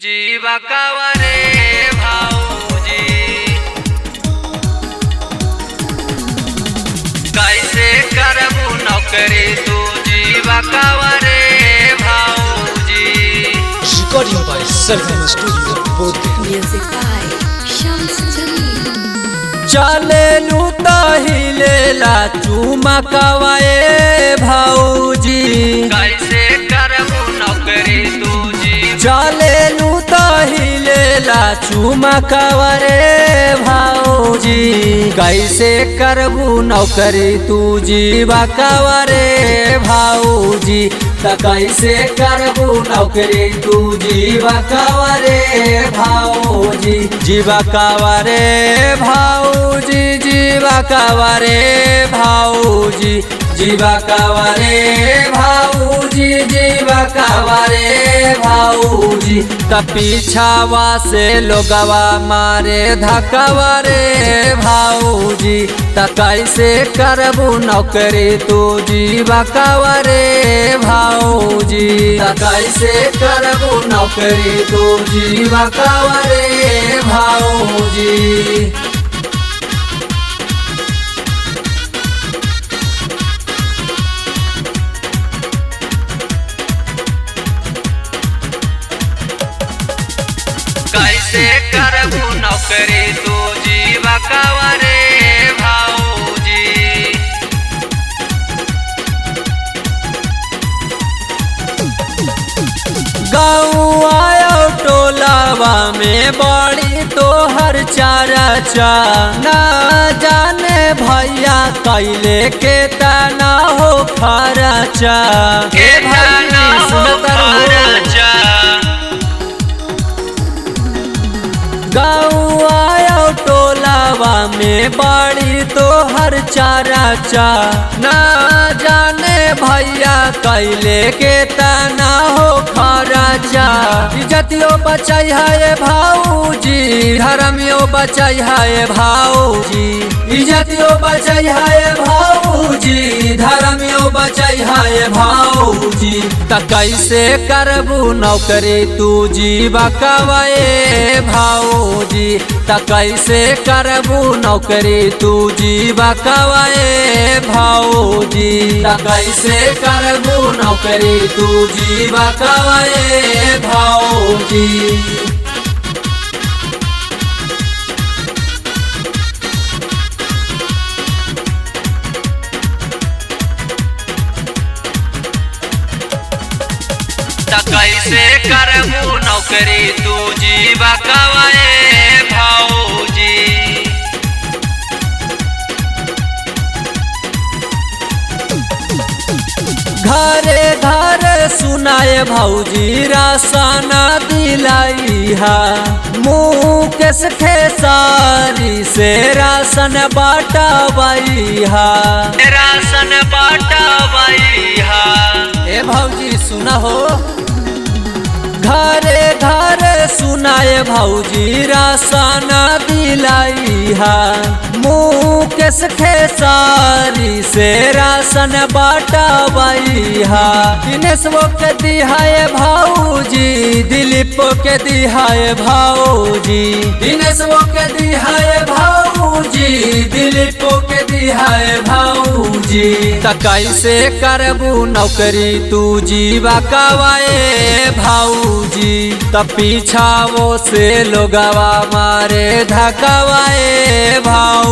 जीवा कावरे भाऊजी कैसे करबू नौकरी तू जीवा कावरे भाऊजी। Recording by Selvan Studio, Bodh. Music by Shams Jamil. चले लूता हिलेला चूमा कावाए भाऊजी कैसे करबू नौकरी तू जी। चले लूता हिलेला चूमा कावरे भाऊजी कैसे करबू नौकरी तू जीवा कावरे भाऊजी त कैसे करबू नौकरी तू जीवा कावरे भाऊजी। जीवा कावरे भाऊजी जीवा कावरे भाऊजी जीवा कावरे भाऊजी जीवा कावरे भाऊजी त पीछावा से लोगवा मारे धकवरे भाऊजी त कैसे करबू नौकरी तू जीवा कावरे भाऊजी त कैसे करबू नौकरी तू जीवा कावरे भाऊजी। कैसे करबू नौकरी तू जीवा कावरे भाऊजी। गाँव आयो टोलावा में बड़ी तोहर चारा ना जाने भैया कैले के तना हो खर्चा के भैया गाँव आयो टोलावा में बड़ी तोहर चारा ना जाने भैया कैले के तना हो खर्चा। इज्जतियो बचाई है भाऊजी धर्मियो बचाई है भाऊजी। इज्जतियो बचाई है भाऊजी धर्मियो बचाई है भाऊजी त कैसे करबू नौकरी तू जीवा कावरे भाऊजी त कैसे करबू नौकरी तू जीवा कावरे भाऊजी त कैसे करबू नौकरी तू जीवा कावरे भाऊजी। कैसे करबू नौकरी तू जीवा कावरे भाऊजी। घरे घरे सुनाए भाऊजी राशन दिलाई हा मुकेश खेसारी से राशन बांटवाई हा राशन बांटवाई हा। ए भाऊजी सुना हो घरे घरे सुनाए भाऊजी राशन दिलाई हा मुकेश खेसारी से राशन बांटवाई हा। दिनेश वो के दिहाए भाऊजी दिलीप के दिहाए भाऊजी। दिनेश वो के दिहाए भाऊजी दिलीप के दिहाए भाऊजी त कैसे करबू नौकरी तू जीवा कावरे भाऊजी त पीछावो से लोगवा मारे धकवाए भाऊ।